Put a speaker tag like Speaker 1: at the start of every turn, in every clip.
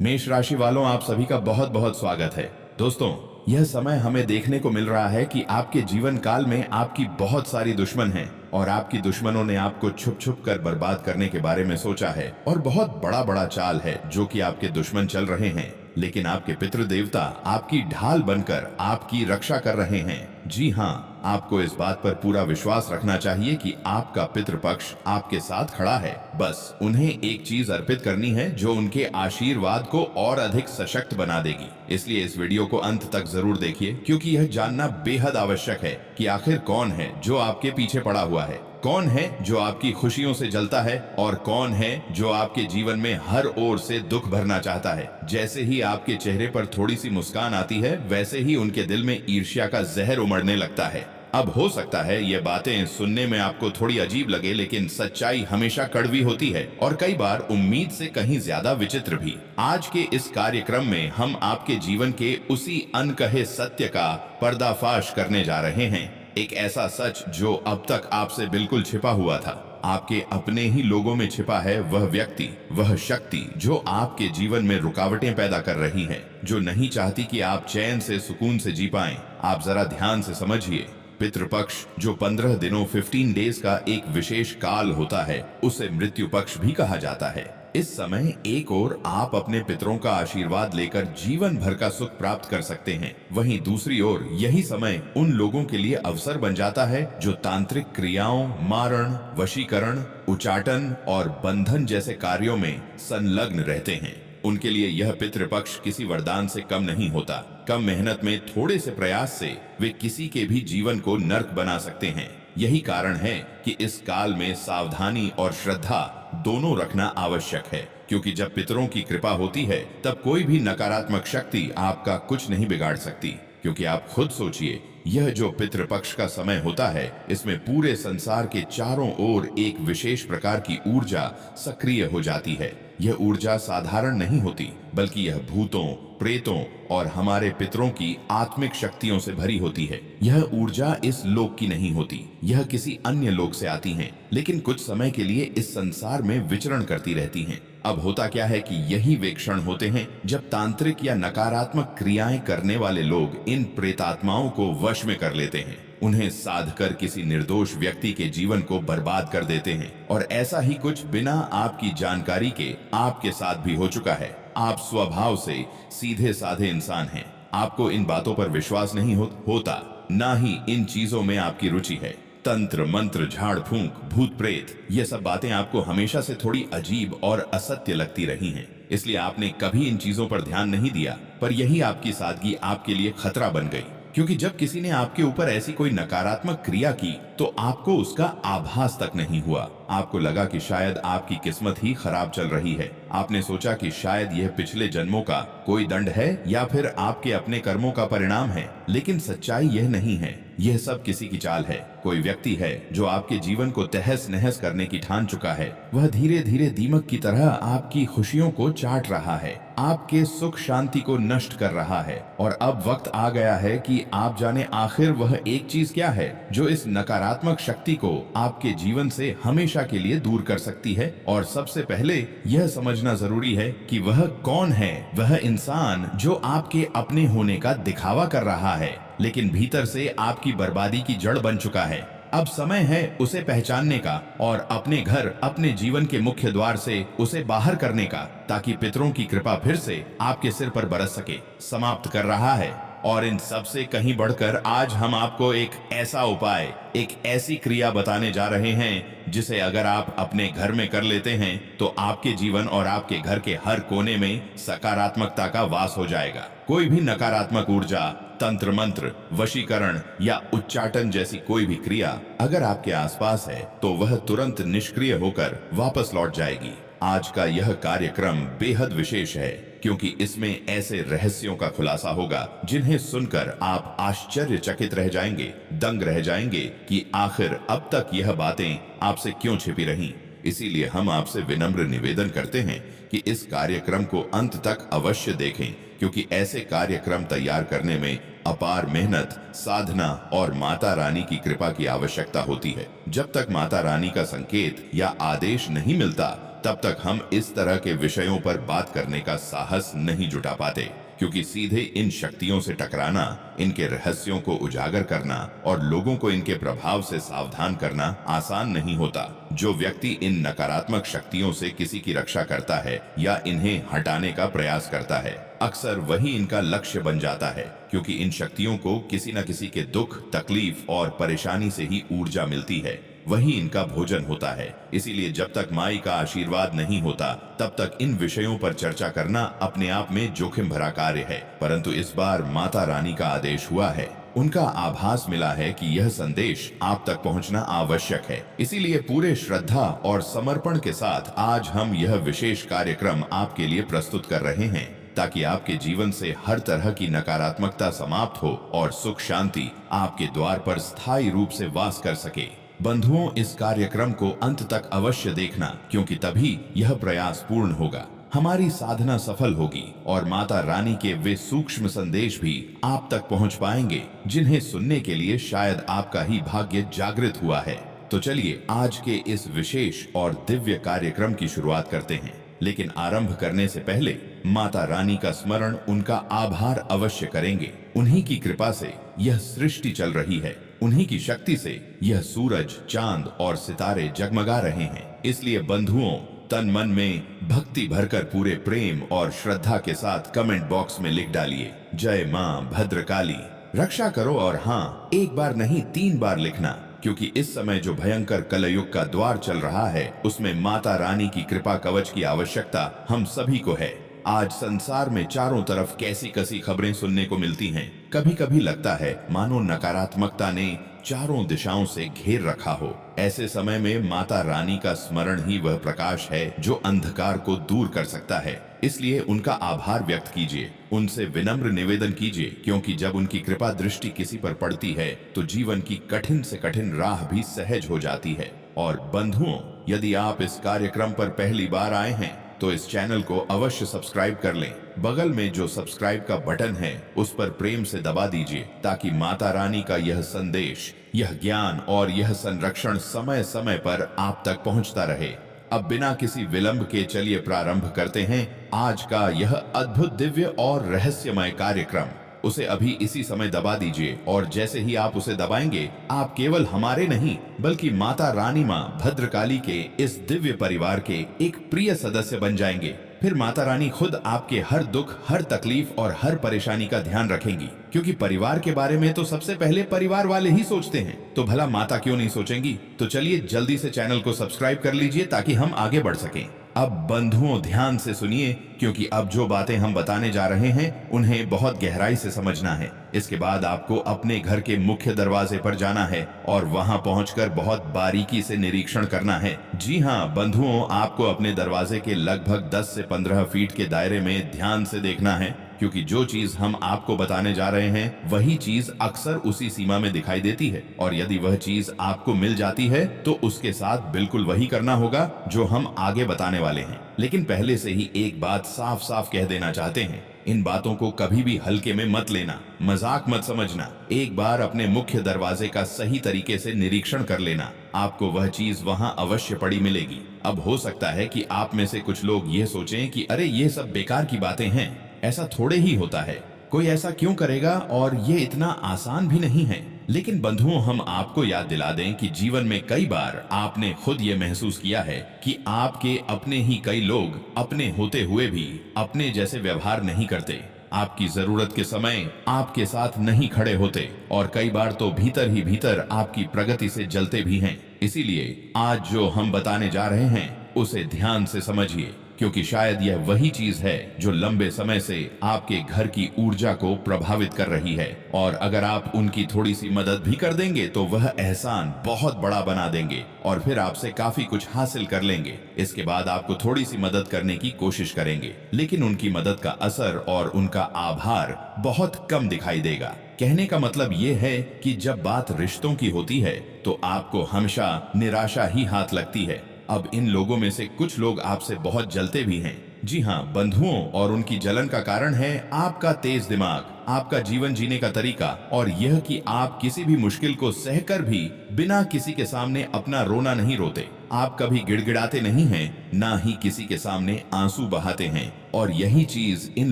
Speaker 1: मेष राशि वालों, आप सभी का बहुत बहुत स्वागत है। दोस्तों, यह समय हमें देखने को मिल रहा है कि आपके जीवन काल में आपकी बहुत सारी दुश्मन हैं और आपकी दुश्मनों ने आपको छुप छुप कर बर्बाद करने के बारे में सोचा है और बहुत बड़ा बड़ा चाल है जो कि आपके दुश्मन चल रहे हैं, लेकिन आपके पितृ देवता आपकी ढाल बनकर आपकी रक्षा कर रहे हैं। जी हाँ, आपको इस बात पर पूरा विश्वास रखना चाहिए कि आपका पितृपक्ष आपके साथ खड़ा है। बस उन्हें एक चीज अर्पित करनी है जो उनके आशीर्वाद को और अधिक सशक्त बना देगी। इसलिए इस वीडियो को अंत तक जरूर देखिए, क्योंकि यह जानना बेहद आवश्यक है कि आखिर कौन है जो आपके पीछे पड़ा हुआ है, कौन है जो आपकी खुशियों से जलता है और कौन है जो आपके जीवन में हर ओर से दुख भरना चाहता है। जैसे ही आपके चेहरे पर थोड़ी सी मुस्कान आती है, वैसे ही उनके दिल में ईर्ष्या का जहर उमड़ने लगता है। अब हो सकता है ये बातें सुनने में आपको थोड़ी अजीब लगे, लेकिन सच्चाई हमेशा कड़वी होती है और कई बार उम्मीद से कहीं ज्यादा विचित्र भी। आज के इस कार्यक्रम में हम आपके जीवन के उसी अनकहे सत्य का पर्दाफाश करने जा रहे हैं। एक ऐसा सच जो अब तक आपसे बिल्कुल छिपा हुआ था। आपके अपने ही लोगों में छिपा है वह व्यक्ति, वह शक्ति जो आपके जीवन में रुकावटें पैदा कर रही है, जो नहीं चाहती कि आप चैन से सुकून से जी पाएं। आप जरा ध्यान से समझिए। पितृपक्ष जो 15 दिनों 15 डेज का एक विशेष काल होता है, उसे मृत्यु पक्ष भी कहा जाता है। इस समय एक ओर आप अपने पितरों का आशीर्वाद लेकर जीवन भर का सुख प्राप्त कर सकते हैं, वहीं दूसरी ओर यही समय उन लोगों के लिए अवसर बन जाता है जो तांत्रिक क्रियाओं, मारण, वशीकरण, उचाटन और बंधन जैसे कार्यों में संलग्न रहते हैं। उनके लिए यह पितृपक्ष किसी वरदान से कम नहीं होता। कम मेहनत में थोड़े से प्रयास से वे किसी के भी जीवन को नर्क बना सकते हैं। यही कारण है कि इस काल में सावधानी और श्रद्धा दोनों रखना आवश्यक है, क्योंकि जब पितरों की कृपा होती है तब कोई भी नकारात्मक शक्ति आपका कुछ नहीं बिगाड़ सकती। क्योंकि आप खुद सोचिए, यह जो पितृपक्ष का समय होता है, इसमें पूरे संसार के चारों ओर एक विशेष प्रकार की ऊर्जा सक्रिय हो जाती है। यह ऊर्जा साधारण नहीं होती, बल्कि यह भूतों, प्रेतों और हमारे पितरों की आत्मिक शक्तियों से भरी होती है। यह ऊर्जा इस लोक की नहीं होती, यह किसी अन्य लोक से आती है, लेकिन कुछ समय के लिए इस संसार में विचरण करती रहती हैं। अब होता क्या है कि यही वे क्षण होते हैं जब तांत्रिक या नकारात्मक क्रियाएं करने वाले लोग इन प्रेतात्माओं को वश में कर लेते हैं, उन्हें साधकर किसी निर्दोष व्यक्ति के जीवन को बर्बाद कर देते हैं। और ऐसा ही कुछ बिना आपकी जानकारी के आपके साथ भी हो चुका है। आप स्वभाव से सीधे साधे इंसान हैं, आपको इन बातों पर विश्वास नहीं होता, ना ही इन चीजों में आपकी रुचि है। तंत्र मंत्र, झाड़ फूंक, भूत प्रेत, ये सब बातें आपको हमेशा से थोड़ी अजीब और असत्य लगती रही हैं। इसलिए आपने कभी इन चीजों पर ध्यान नहीं दिया, पर यही आपकी सादगी आपके लिए खतरा बन गई। क्योंकि जब किसी ने आपके ऊपर ऐसी कोई नकारात्मक क्रिया की तो आपको उसका आभास तक नहीं हुआ। आपको लगा कि शायद आपकी किस्मत ही खराब चल रही है। आपने सोचा कि शायद यह पिछले जन्मों का कोई दंड है या फिर आपके अपने कर्मों का परिणाम है, लेकिन सच्चाई यह नहीं है। यह सब किसी की चाल है। कोई व्यक्ति है जो आपके जीवन को तहस नहस करने की ठान चुका है। वह धीरे धीरे दीमक की तरह आपकी खुशियों को चाट रहा है, आपके सुख शांति को नष्ट कर रहा है। और अब वक्त आ गया है कि आप जाने आखिर वह एक चीज क्या है जो इस नकारात्मक शक्ति को आपके जीवन से हमेशा के लिए दूर कर सकती है। और सबसे पहले यह समझना जरूरी है कि वह कौन है। वह इंसान जो आपके अपने होने का दिखावा कर रहा है, लेकिन भीतर से आपकी बर्बादी की जड़ बन चुका है। अब समय है उसे पहचानने का और अपने घर, अपने जीवन के मुख्य द्वार से उसे बाहर करने का, ताकि पितरों की कृपा फिर से आपके सिर पर बरस सके। समाप्त कर रहा है। और इन सब से कहीं बढ़कर आज हम आपको एक ऐसा उपाय, एक ऐसी क्रिया बताने जा रहे हैं जिसे अगर आप अपने घर में कर लेते हैं तो आपके जीवन और आपके घर के हर कोने में सकारात्मकता का वास हो जाएगा। कोई भी नकारात्मक ऊर्जा, तंत्र मंत्र, वशीकरण या उच्चाटन जैसी कोई भी क्रिया अगर आपके आसपास है तो वह तुरंत निष्क्रिय होकर वापस लौट जाएगी। आज का यह कार्यक्रम बेहद विशेष है, क्योंकि इसमें ऐसे रहस्यों का खुलासा होगा जिन्हें सुनकर आप आश्चर्यचकित रह जाएंगे, दंग रह जाएंगे कि आखिर अब तक यह बातें आपसे क्यों छिपी रहीं। इसीलिए हम आपसे विनम्र निवेदन करते हैं कि इस कार्यक्रम को अंत तक अवश्य देखें, क्योंकि ऐसे कार्यक्रम तैयार करने में अपार मेहनत, साधना और माता रानी की कृपा की आवश्यकता होती है। जब तक माता रानी का संकेत या आदेश नहीं मिलता तब तक हम इस तरह के विषयों पर बात करने का साहस नहीं जुटा पाते, क्योंकि सीधे इन शक्तियों से टकराना, इनके रहस्यों को उजागर करना और लोगों को इनके प्रभाव से सावधान करना आसान नहीं होता। जो व्यक्ति इन नकारात्मक शक्तियों से किसी की रक्षा करता है या इन्हें हटाने का प्रयास करता है, अक्सर वही इनका लक्ष्य बन जाता है, क्योंकि इन शक्तियों को किसी न किसी के दुख, तकलीफ और परेशानी से ही ऊर्जा मिलती है, वही इनका भोजन होता है। इसीलिए जब तक माई का आशीर्वाद नहीं होता, तब तक इन विषयों पर चर्चा करना अपने आप में जोखिम भरा कार्य है। परंतु इस बार माता रानी का आदेश हुआ है, उनका आभास मिला है कि यह संदेश आप तक पहुंचना आवश्यक है। इसीलिए पूरे श्रद्धा और समर्पण के साथ आज हम यह विशेष कार्यक्रम आपके लिए प्रस्तुत कर रहे हैं, ताकि आपके जीवन से हर तरह की नकारात्मकता समाप्त हो और सुख शांति आपके द्वार पर स्थायी रूप से वास कर सके। बंधुओं, इस कार्यक्रम को अंत तक अवश्य देखना, क्योंकि तभी यह प्रयास पूर्ण होगा, हमारी साधना सफल होगी और माता रानी के वे सूक्ष्म संदेश भी आप तक पहुंच पाएंगे, जिन्हें सुनने के लिए शायद आपका ही भाग्य जागृत हुआ है। तो चलिए आज के इस विशेष और दिव्य कार्यक्रम की शुरुआत करते हैं। लेकिन आरंभ करने से पहले माता रानी का स्मरण, उनका आभार अवश्य करेंगे। उन्हीं की कृपा से यह सृष्टि चल रही है, उन्हीं की शक्ति से यह सूरज, चांद और सितारे जगमगा रहे हैं। इसलिए बंधुओं, तन मन में भक्ति भरकर पूरे प्रेम और श्रद्धा के साथ कमेंट बॉक्स में लिख डालिए, जय मां भद्रकाली, रक्षा करो। और हाँ, एक बार नहीं 3 बार लिखना, क्योंकि इस समय जो भयंकर कलयुग का द्वार चल रहा है, उसमें माता रानी की कृपा कवच की आवश्यकता हम सभी को है। आज संसार में चारों तरफ कैसी कैसी खबरें सुनने को मिलती हैं। कभी कभी लगता है मानो नकारात्मकता ने चारों दिशाओं से घेर रखा हो। ऐसे समय में माता रानी का स्मरण ही वह प्रकाश है जो अंधकार को दूर कर सकता है। इसलिए उनका आभार व्यक्त कीजिए, उनसे विनम्र निवेदन कीजिए, क्योंकि जब उनकी कृपा दृष्टि किसी पर पड़ती है तो जीवन की कठिन से कठिन राह भी सहज हो जाती है। और बंधुओं, यदि आप इस कार्यक्रम पर पहली बार आए हैं तो इस चैनल को अवश्य सब्सक्राइब कर लें। बगल में जो सब्सक्राइब का बटन है उस पर प्रेम से दबा दीजिए, ताकि माता रानी का यह संदेश, यह ज्ञान और यह संरक्षण समय समय पर आप तक पहुंचता रहे। अब बिना किसी विलंब के चलिए प्रारंभ करते हैं आज का यह अद्भुत, दिव्य और रहस्यमय कार्यक्रम। उसे अभी इसी समय दबा दीजिए, और जैसे ही आप उसे दबाएंगे, आप केवल हमारे नहीं बल्कि माता रानी मां भद्रकाली के इस दिव्य परिवार के एक प्रिय सदस्य बन जाएंगे। फिर माता रानी खुद आपके हर दुख, हर तकलीफ और हर परेशानी का ध्यान रखेंगी, क्योंकि परिवार के बारे में तो सबसे पहले परिवार वाले ही सोचते हैं, तो भला माता क्यों नहीं सोचेंगी। तो चलिए जल्दी से चैनल को सब्सक्राइब कर लीजिए ताकि हम आगे बढ़ सकें। अब बंधुओं, ध्यान से सुनिए, क्योंकि अब जो बातें हम बताने जा रहे हैं उन्हें बहुत गहराई से समझना है। इसके बाद आपको अपने घर के मुख्य दरवाजे पर जाना है और वहां पहुंचकर बहुत बारीकी से निरीक्षण करना है। जी हाँ बंधुओं, आपको अपने दरवाजे के लगभग 10 से 15 फीट के दायरे में ध्यान से देखना है, क्योंकि जो चीज हम आपको बताने जा रहे हैं वही चीज अक्सर उसी सीमा में दिखाई देती है। और यदि वह चीज आपको मिल जाती है तो उसके साथ बिल्कुल वही करना होगा जो हम आगे बताने वाले हैं। लेकिन पहले से ही एक बात साफ साफ कह देना चाहते हैं, इन बातों को कभी भी हल्के में मत लेना, मजाक मत समझना। एक बार अपने मुख्य दरवाजे का सही तरीके से निरीक्षण कर लेना, आपको वह चीज वहां अवश्य पड़ी मिलेगी। अब हो सकता है कि आप में से कुछ लोग ये सोचें कि अरे ये सब बेकार की बातें हैं, ऐसा थोड़े ही होता है, कोई ऐसा क्यों करेगा, और ये इतना आसान भी नहीं है। लेकिन बंधुओं, हम आपको याद दिला दें कि जीवन में कई बार आपने खुद ये महसूस किया है कि आपके अपने ही कई लोग अपने होते हुए भी अपने जैसे व्यवहार नहीं करते, आपकी जरूरत के समय आपके साथ नहीं खड़े होते, और कई बार तो भीतर ही भीतर आपकी प्रगति से जलते भी हैं। इसीलिए आज जो हम बताने जा रहे हैं उसे ध्यान से समझिए, क्योंकि शायद यह वही चीज है जो लंबे समय से आपके घर की ऊर्जा को प्रभावित कर रही है। और अगर आप उनकी थोड़ी सी मदद भी कर देंगे तो वह एहसान बहुत बड़ा बना देंगे और फिर आपसे काफी कुछ हासिल कर लेंगे। इसके बाद आपको थोड़ी सी मदद करने की कोशिश करेंगे, लेकिन उनकी मदद का असर और उनका आभार बहुत कम दिखाई देगा। कहने का मतलब ये है कि जब बात रिश्तों की होती है तो आपको हमेशा निराशा ही हाथ लगती है। अब इन लोगों में से कुछ लोग आपसे बहुत जलते भी हैं। जी हाँ बंधुओं, और उनकी जलन का कारण है आपका तेज दिमाग, आपका जीवन जीने का तरीका, और यह कि आप किसी भी मुश्किल को सहकर भी बिना किसी के सामने अपना रोना नहीं रोते। आप कभी गिड़गिड़ाते नहीं हैं, ना ही किसी के सामने आंसू बहाते हैं, और यही चीज इन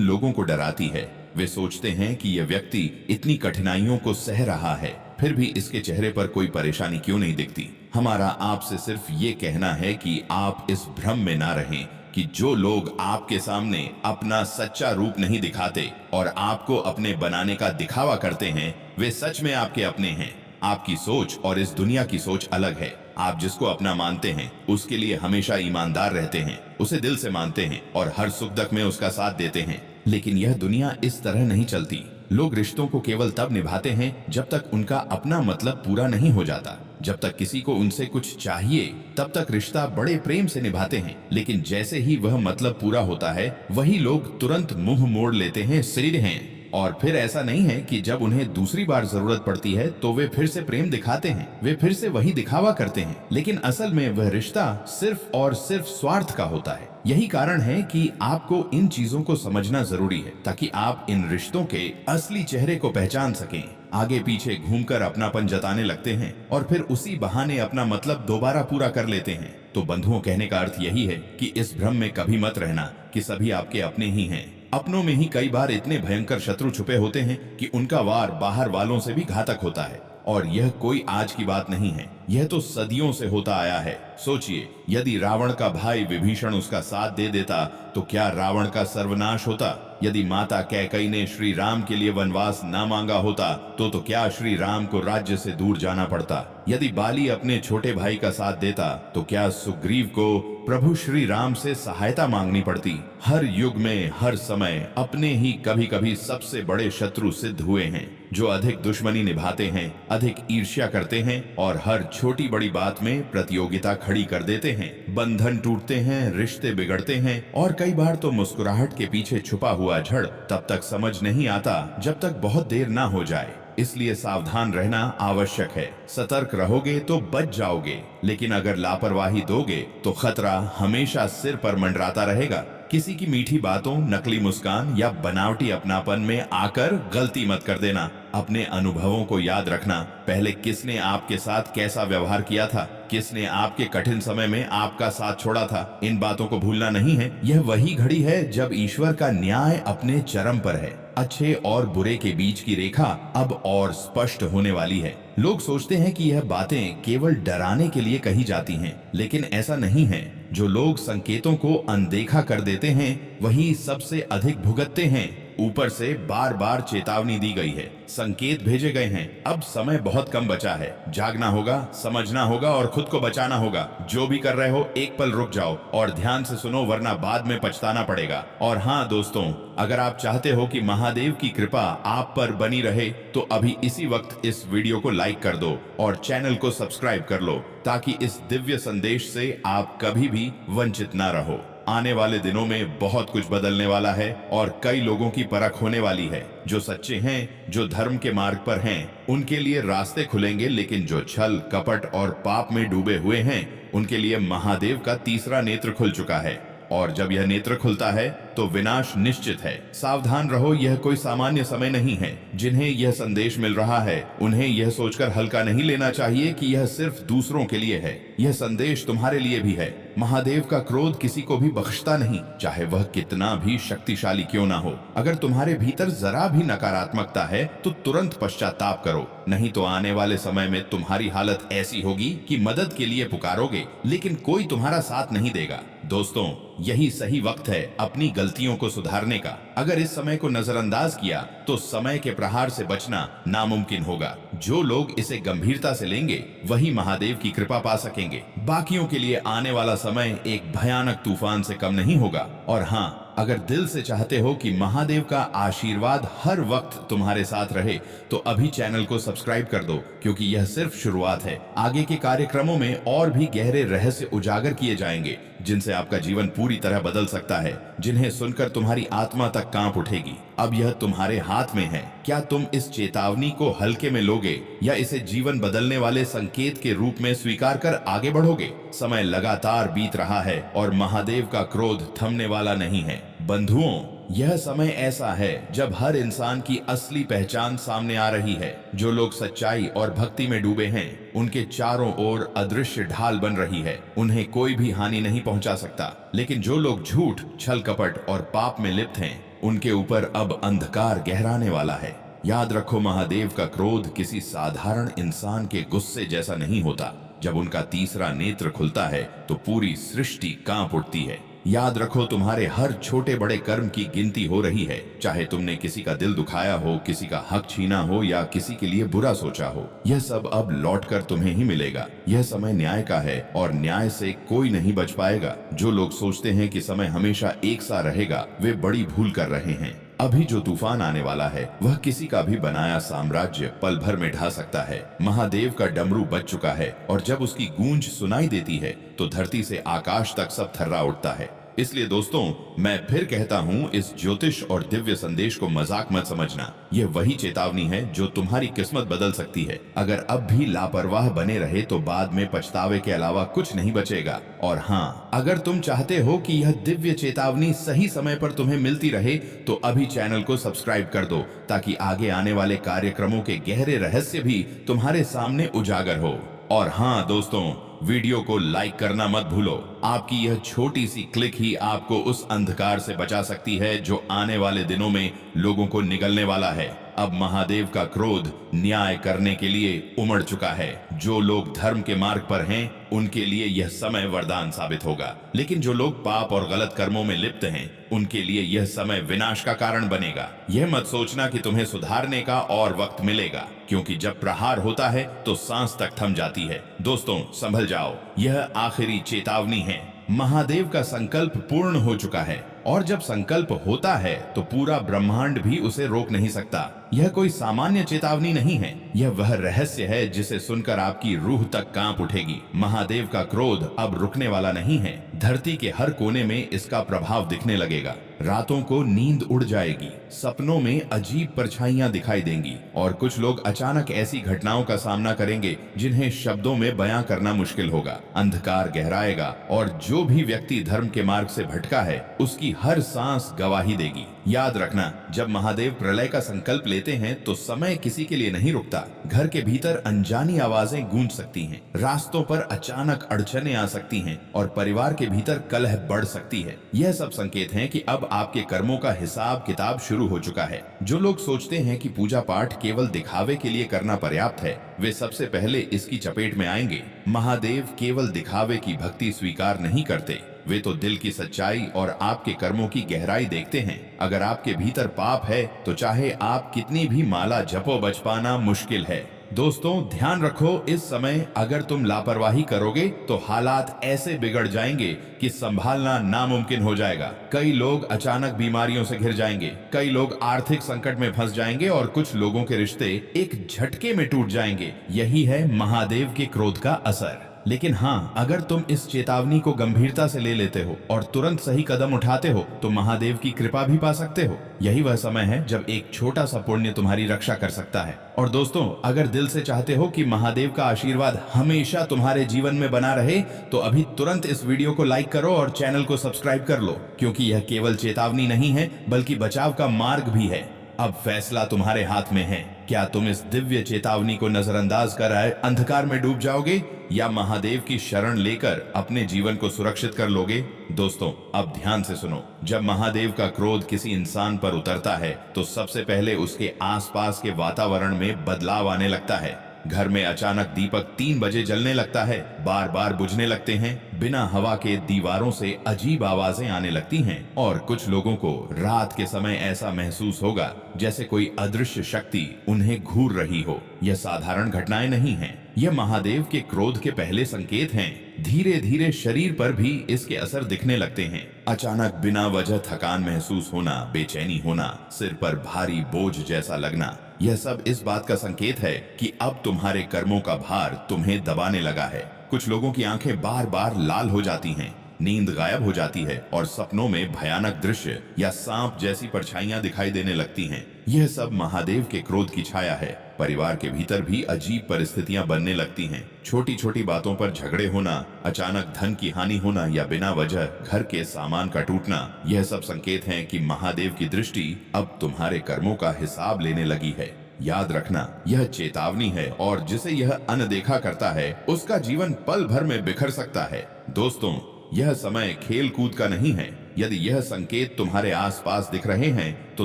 Speaker 1: लोगों को डराती है। वे सोचते हैं कि यह व्यक्ति इतनी कठिनाइयों को सह रहा है, फिर भी इसके चेहरे पर कोई परेशानी क्यों नहीं दिखती। हमारा आपसे सिर्फ ये कहना है कि आप इस भ्रम में ना रहें कि जो लोग आपके सामने अपना सच्चा रूप नहीं दिखाते और आपको अपने बनाने का दिखावा करते हैं, वे सच में आपके अपने हैं। आपकी सोच और इस दुनिया की सोच अलग है। आप जिसको अपना मानते हैं उसके लिए हमेशा ईमानदार रहते हैं, उसे दिल से मानते हैं और हर सुख दुख में उसका साथ देते हैं। लेकिन यह दुनिया इस तरह नहीं चलती। लोग रिश्तों को केवल तब निभाते हैं जब तक उनका अपना मतलब पूरा नहीं हो जाता। जब तक किसी को उनसे कुछ चाहिए तब तक रिश्ता बड़े प्रेम से निभाते हैं, लेकिन जैसे ही वह मतलब पूरा होता है वही लोग तुरंत मुंह मोड़ लेते हैं, सिर हैं। और फिर ऐसा नहीं है कि जब उन्हें दूसरी बार जरूरत पड़ती है तो वे फिर से प्रेम दिखाते हैं, वे फिर से वही दिखावा करते हैं, लेकिन असल में वह रिश्ता सिर्फ और सिर्फ स्वार्थ का होता है। यही कारण है कि आपको इन चीजों को समझना जरूरी है ताकि आप इन रिश्तों के असली चेहरे को पहचान सकें। आगे पीछे घूमकर अपनापन जताने लगते हैं और फिर उसी बहाने अपना मतलब दोबारा पूरा कर लेते हैं। तो बंधुओं, कहने का अर्थ यही है कि इस भ्रम में कभी मत रहना कि सभी आपके अपने ही हैं। अपनों में ही कई बार इतने भयंकर शत्रु छुपे होते हैं कि उनका वार बाहर वालों से भी घातक होता है। और यह कोई आज की बात नहीं है, यह तो सदियों से होता आया है। सोचिए, यदि रावण का भाई विभीषण उसका साथ दे देता तो क्या रावण का सर्वनाश होता? यदि माता कैकई ने श्री राम के लिए वनवास ना मांगा होता तो क्या श्री राम को राज्य से दूर जाना पड़ता? यदि बाली अपने छोटे भाई का साथ देता तो क्या सुग्रीव को प्रभु श्री राम से सहायता मांगनी पड़ती? हर युग में हर समय अपने ही कभी कभी सबसे बड़े शत्रु सिद्ध हुए हैं, जो अधिक दुश्मनी निभाते हैं, अधिक ईर्ष्या करते हैं और हर छोटी बड़ी बात में प्रतियोगिता खड़ी कर देते हैं। बंधन टूटते हैं, रिश्ते बिगड़ते हैं और कई बार तो मुस्कुराहट के पीछे छुपा हुआ झड़ तब तक समझ नहीं आता जब तक बहुत देर ना हो जाए। इसलिए सावधान रहना आवश्यक है। सतर्क रहोगे तो बच जाओगे, लेकिन अगर लापरवाही दोगे तो खतरा हमेशा सिर पर मंडराता रहेगा। किसी की मीठी बातों, नकली मुस्कान या बनावटी अपनापन में आकर गलती मत कर देना। अपने अनुभवों को याद रखना। पहले किसने आपके साथ कैसा व्यवहार किया था, किसने आपके कठिन समय में आपका साथ छोड़ा था, इन बातों को भूलना नहीं है। यह वही घड़ी है जब ईश्वर का न्याय अपने चरम पर है। अच्छे और बुरे के बीच की रेखा अब और स्पष्ट होने वाली है। लोग सोचते हैं कि यह बातें केवल डराने के लिए कही जाती हैं, लेकिन ऐसा नहीं है। जो लोग संकेतों को अनदेखा कर देते हैं वही सबसे अधिक भुगतते हैं। ऊपर से बार बार चेतावनी दी गई है, संकेत भेजे गए हैं। अब समय बहुत कम बचा है। जागना होगा, समझना होगा और खुद को बचाना होगा। जो भी कर रहे हो एक पल रुक जाओ और ध्यान से सुनो, वरना बाद में पछताना पड़ेगा। और हाँ दोस्तों, अगर आप चाहते हो कि महादेव की कृपा आप पर बनी रहे तो अभी इसी वक्त इस वीडियो को लाइक कर दो और चैनल को सब्सक्राइब कर लो, ताकि इस दिव्य संदेश से आप कभी भी वंचित ना रहो। आने वाले दिनों में बहुत कुछ बदलने वाला है और कई लोगों की परख होने वाली है। जो सच्चे हैं, जो धर्म के मार्ग पर हैं, उनके लिए रास्ते खुलेंगे, लेकिन जो छल, कपट और पाप में डूबे हुए हैं, उनके लिए महादेव का तीसरा नेत्र खुल चुका है। और जब यह नेत्र खुलता है तो विनाश निश्चित है। सावधान रहो, यह कोई सामान्य समय नहीं है। जिन्हें यह संदेश मिल रहा है उन्हें यह सोचकर हल्का नहीं लेना चाहिए कि यह सिर्फ दूसरों के लिए है। यह संदेश तुम्हारे लिए भी है। महादेव का क्रोध किसी को भी बख्शता नहीं, चाहे वह कितना भी शक्तिशाली क्यों ना हो। अगर तुम्हारे भीतर जरा भी नकारात्मकता है तो तुरंत पश्चाताप करो, नहीं तो आने वाले समय में तुम्हारी हालत ऐसी होगी कि मदद के लिए पुकारोगे लेकिन कोई तुम्हारा साथ नहीं देगा। दोस्तों, यही सही वक्त है अपनी गलतियों को सुधारने का। अगर इस समय को नजरअंदाज किया तो समय के प्रहार से बचना नामुमकिन होगा। जो लोग इसे गंभीरता से लेंगे वही महादेव की कृपा पा सकेंगे। बाकियों के लिए आने वाला समय एक भयानक तूफान से कम नहीं होगा। और हाँ, अगर दिल से चाहते हो कि महादेव का आशीर्वाद हर वक्त तुम्हारे साथ रहे तो अभी चैनल को सब्सक्राइब कर दो, क्योंकि यह सिर्फ शुरुआत है। आगे के कार्यक्रमों में और भी गहरे रहस्य उजागर किए जाएंगे, जिनसे आपका जीवन पूरी तरह बदल सकता है, जिन्हें सुनकर तुम्हारी आत्मा तक कांप उठेगी। अब यह तुम्हारे हाथ में है। क्या तुम इस चेतावनी को हल्के में लोगे या इसे जीवन बदलने वाले संकेत के रूप में स्वीकार कर आगे बढ़ोगे? समय लगातार बीत रहा है और महादेव का क्रोध थमने वाला नहीं है। बंधुओं, यह समय ऐसा है जब हर इंसान की असली पहचान सामने आ रही है। जो लोग सच्चाई और भक्ति में डूबे हैं, उनके चारों ओर अदृश्य ढाल बन रही है। उन्हें कोई भी हानि नहीं पहुंचा सकता। लेकिन जो लोग झूठ, छल कपट और पाप में लिप्त हैं, उनके ऊपर अब अंधकार गहराने वाला है। याद रखो, महादेव का क्रोध किसी साधारण इंसान के गुस्से जैसा नहीं होता। जब उनका तीसरा नेत्र खुलता है तो पूरी सृष्टि कांप उठती है। याद रखो, तुम्हारे हर छोटे बड़े कर्म की गिनती हो रही है। चाहे तुमने किसी का दिल दुखाया हो, किसी का हक छीना हो या किसी के लिए बुरा सोचा हो, यह सब अब लौटकर तुम्हें ही मिलेगा। यह समय न्याय का है और न्याय से कोई नहीं बच पाएगा। जो लोग सोचते हैं कि समय हमेशा एक सा रहेगा, वे बड़ी भूल कर रहे हैं। अभी जो तूफान आने वाला है, वह किसी का भी बनाया साम्राज्य पल भर में ढा सकता है। महादेव का डमरू बज चुका है और जब उसकी गूंज सुनाई देती है तो धरती से आकाश तक सब थर्रा उठता है। इसलिए दोस्तों, मैं फिर कहता हूँ, इस ज्योतिष और दिव्य संदेश को मजाक मत समझना। यह वही चेतावनी है जो तुम्हारी किस्मत बदल सकती है। अगर अब भी लापरवाह बने रहे तो बाद में पछतावे के अलावा कुछ नहीं बचेगा। और हाँ, अगर तुम चाहते हो कि यह दिव्य चेतावनी सही समय पर तुम्हें मिलती रहे तो अभी चैनल को सब्सक्राइब कर दो, ताकि आगे आने वाले कार्यक्रमों के गहरे रहस्य भी तुम्हारे सामने उजागर हो। और हाँ दोस्तों, वीडियो को लाइक करना मत भूलो। आपकी यह छोटी सी क्लिक ही आपको उस अंधकार से बचा सकती है जो आने वाले दिनों में लोगों को निगलने वाला है। अब महादेव का क्रोध न्याय करने के लिए उमड़ चुका है। जो लोग धर्म के मार्ग पर हैं, उनके लिए यह समय वरदान साबित होगा। लेकिन जो लोग पाप और गलत कर्मों में लिप्त हैं, उनके लिए यह समय विनाश का कारण बनेगा। यह मत सोचना कि तुम्हें सुधारने का और वक्त मिलेगा, क्योंकि जब प्रहार होता है तो सांस तक थम जाती है। दोस्तों, संभल जाओ, यह आखिरी चेतावनी है। महादेव का संकल्प पूर्ण हो चुका है और जब संकल्प होता है तो पूरा ब्रह्मांड भी उसे रोक नहीं सकता। यह कोई सामान्य चेतावनी नहीं है, यह वह रहस्य है जिसे सुनकर आपकी रूह तक कांप उठेगी। महादेव का क्रोध अब रुकने वाला नहीं है। धरती के हर कोने में इसका प्रभाव दिखने लगेगा। रातों को नींद उड़ जाएगी, सपनों में अजीब परछाइयां दिखाई देंगी और कुछ लोग अचानक ऐसी घटनाओं का सामना करेंगे जिन्हें शब्दों में बयां करना मुश्किल होगा। अंधकार गहराएगा और जो भी व्यक्ति धर्म के मार्ग से भटका है, उसकी हर सांस गवाही देगी। याद रखना, जब महादेव प्रलय का संकल्प लेते हैं तो समय किसी के लिए नहीं रुकता। घर के भीतर अनजानी आवाजें गूंज सकती हैं, रास्तों पर अचानक अड़चनें आ सकती हैं और परिवार के भीतर कलह बढ़ सकती है। यह सब संकेत हैं कि अब आपके कर्मों का हिसाब किताब शुरू हो चुका है। जो लोग सोचते हैं कि पूजा पाठ केवल दिखावे के लिए करना पर्याप्त है, वे सबसे पहले इसकी चपेट में आएंगे। महादेव केवल दिखावे की भक्ति स्वीकार नहीं करते, वे तो दिल की सच्चाई और आपके कर्मों की गहराई देखते हैं। अगर आपके भीतर पाप है तो चाहे आप कितनी भी माला जपो, बच पाना मुश्किल है। दोस्तों, ध्यान रखो, इस समय अगर तुम लापरवाही करोगे तो हालात ऐसे बिगड़ जाएंगे कि संभालना नामुमकिन हो जाएगा। कई लोग अचानक बीमारियों से घिर जाएंगे, कई लोग आर्थिक संकट में फंस जाएंगे और कुछ लोगों के रिश्ते एक झटके में टूट जाएंगे। यही है महादेव के क्रोध का असर। लेकिन हाँ, अगर तुम इस चेतावनी को गंभीरता से ले लेते हो और तुरंत सही कदम उठाते हो तो महादेव की कृपा भी पा सकते हो। यही वह समय है जब एक छोटा सा पुण्य तुम्हारी रक्षा कर सकता है। और दोस्तों, अगर दिल से चाहते हो कि महादेव का आशीर्वाद हमेशा तुम्हारे जीवन में बना रहे तो अभी तुरंत इस वीडियो को लाइक करो और चैनल को सब्सक्राइब कर लो, क्योंकि यह केवल चेतावनी नहीं है बल्कि बचाव का मार्ग भी है। अब फैसला तुम्हारे हाथ में है। क्या तुम इस दिव्य चेतावनी को नजरअंदाज कर अंधकार में डूब जाओगे या महादेव की शरण लेकर अपने जीवन को सुरक्षित कर लोगे? दोस्तों, अब ध्यान से सुनो। जब महादेव का क्रोध किसी इंसान पर उतरता है तो सबसे पहले उसके आसपास के वातावरण में बदलाव आने लगता है। घर में अचानक दीपक 3 बजे जलने लगता है, बार बार बुझने लगते हैं, बिना हवा के दीवारों से अजीब आवाजें आने लगती हैं और कुछ लोगों को रात के समय ऐसा महसूस होगा जैसे कोई अदृश्य शक्ति उन्हें घूर रही हो। यह साधारण घटनाएं नहीं हैं, यह महादेव के क्रोध के पहले संकेत हैं। धीरे धीरे शरीर पर भी इसके असर दिखने लगते हैं। अचानक बिना वजह थकान महसूस होना, बेचैनी होना, सिर पर भारी बोझ जैसा लगना, यह सब इस बात का संकेत है कि अब तुम्हारे कर्मों का भार तुम्हें दबाने लगा है। कुछ लोगों की आंखें बार बार लाल हो जाती हैं, नींद गायब हो जाती है और सपनों में भयानक दृश्य या सांप जैसी परछाइयां दिखाई देने लगती हैं। यह सब महादेव के क्रोध की छाया है। परिवार के भीतर भी अजीब परिस्थितियां बनने लगती हैं। छोटी छोटी बातों पर झगड़े होना, अचानक धन की हानि होना या बिना वजह घर के सामान का टूटना, यह सब संकेत हैं कि महादेव की दृष्टि अब तुम्हारे कर्मों का हिसाब लेने लगी है। याद रखना, यह चेतावनी है और जिसे यह अनदेखा करता है उसका जीवन पल भर में बिखर सकता है। दोस्तों, यह समय खेल कूद का नहीं है। यदि यह संकेत तुम्हारे आसपास दिख रहे हैं तो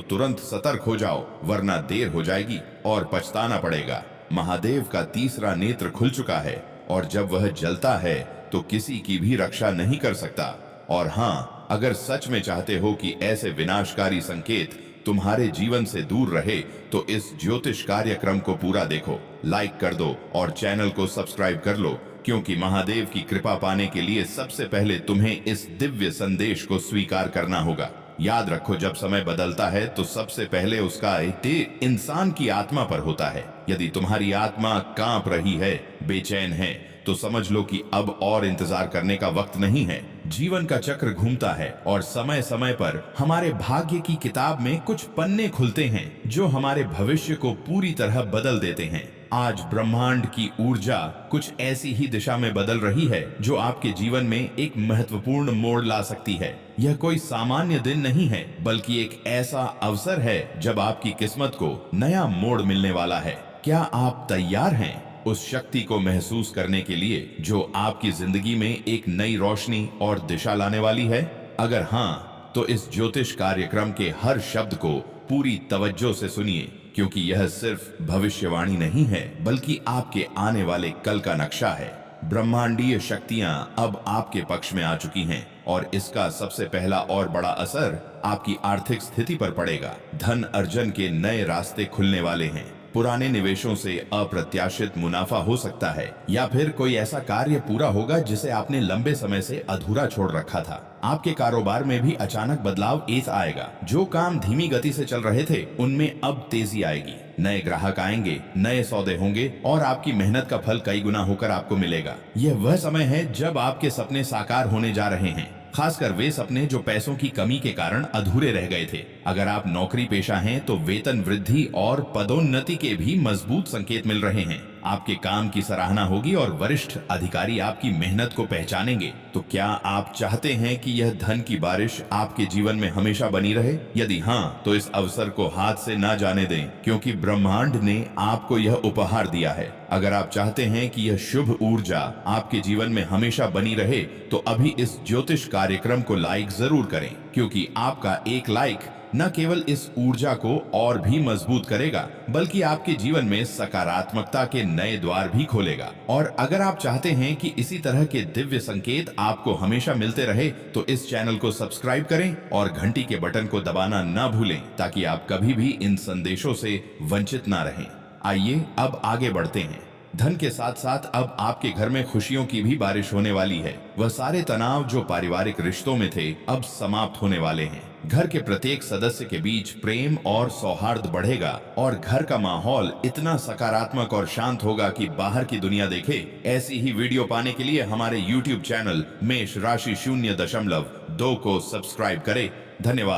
Speaker 1: तुरंत सतर्क हो जाओ, वरना देर हो जाएगी और पछताना पड़ेगा। महादेव का तीसरा नेत्र खुल चुका है और जब वह जलता है तो किसी की भी रक्षा नहीं कर सकता। और हाँ, अगर सच में चाहते हो कि ऐसे विनाशकारी संकेत तुम्हारे जीवन से दूर रहे तो इस ज्योतिष कार्यक्रम को पूरा देखो, लाइक कर दो और चैनल को सब्सक्राइब कर लो, क्योंकि महादेव की कृपा पाने के लिए सबसे पहले तुम्हें इस दिव्य संदेश को स्वीकार करना होगा। याद रखो, जब समय बदलता है तो सबसे पहले उसका इफ़ेक्ट इंसान की आत्मा पर होता है। यदि तुम्हारी आत्मा कांप रही है, बेचैन है, तो समझ लो कि अब और इंतजार करने का वक्त नहीं है। जीवन का चक्र घूमता है और समय समय पर हमारे भाग्य की किताब में कुछ पन्ने खुलते हैं जो हमारे भविष्य को पूरी तरह बदल देते हैं। आज ब्रह्मांड की ऊर्जा कुछ ऐसी ही दिशा में बदल रही है जो आपके जीवन में एक महत्वपूर्ण मोड़ ला सकती है। यह कोई सामान्य दिन नहीं है, बल्कि एक ऐसा अवसर है जब आपकी किस्मत को नया मोड़ मिलने वाला है। क्या आप तैयार हैं उस शक्ति को महसूस करने के लिए जो आपकी जिंदगी में एक नई रोशनी और दिशा लाने वाली है? अगर हाँ, तो इस ज्योतिष कार्यक्रम के हर शब्द को पूरी तवज्जो से सुनिए, क्योंकि यह सिर्फ भविष्यवाणी नहीं है, बल्कि आपके आने वाले कल का नक्शा है। ब्रह्मांडीय शक्तियां अब आपके पक्ष में आ चुकी हैं और इसका सबसे पहला और बड़ा असर आपकी आर्थिक स्थिति पर पड़ेगा। धन अर्जन के नए रास्ते खुलने वाले हैं। पुराने निवेशों से अप्रत्याशित मुनाफा हो सकता है या फिर कोई ऐसा कार्य पूरा होगा जिसे आपने लंबे समय से अधूरा छोड़ रखा था। आपके कारोबार में भी अचानक बदलाव आएगा। जो काम धीमी गति से चल रहे थे उनमें अब तेजी आएगी। नए ग्राहक आएंगे, नए सौदे होंगे और आपकी मेहनत का फल कई गुना होकर आपको मिलेगा। यह वह समय है जब आपके सपने साकार होने जा रहे हैं, खासकर वे सपने जो पैसों की कमी के कारण अधूरे रह गए थे। अगर आप नौकरी पेशा हैं तो वेतन वृद्धि और पदोन्नति के भी मजबूत संकेत मिल रहे हैं। आपके काम की सराहना होगी और वरिष्ठ अधिकारी आपकी मेहनत को पहचानेंगे। तो क्या आप चाहते हैं कि यह धन की बारिश आपके जीवन में हमेशा बनी रहे? यदि हाँ, तो इस अवसर को हाथ से ना जाने दें, क्योंकि ब्रह्मांड ने आपको यह उपहार दिया है। अगर आप चाहते हैं कि यह शुभ ऊर्जा आपके जीवन में हमेशा बनी रहे तो अभी इस ज्योतिष कार्यक्रम को लाइक जरूर करें, क्योंकि आपका एक लाइक न केवल इस ऊर्जा को और भी मजबूत करेगा, बल्कि आपके जीवन में सकारात्मकता के नए द्वार भी खोलेगा। और अगर आप चाहते हैं कि इसी तरह के दिव्य संकेत आपको हमेशा मिलते रहे तो इस चैनल को सब्सक्राइब करें और घंटी के बटन को दबाना ना भूलें, ताकि आप कभी भी इन संदेशों से वंचित ना रहें। आइए अब आगे बढ़ते हैं। धन के साथ साथ अब आपके घर में खुशियों की भी बारिश होने वाली है। वह सारे तनाव जो पारिवारिक रिश्तों में थे अब समाप्त होने वाले हैं। घर के प्रत्येक सदस्य के बीच प्रेम और सौहार्द बढ़ेगा और घर का माहौल इतना सकारात्मक और शांत होगा कि बाहर की दुनिया देखे। ऐसी ही वीडियो पाने के लिए हमारे YouTube चैनल मेष राशि 0.2 को सब्सक्राइब करें। धन्यवाद।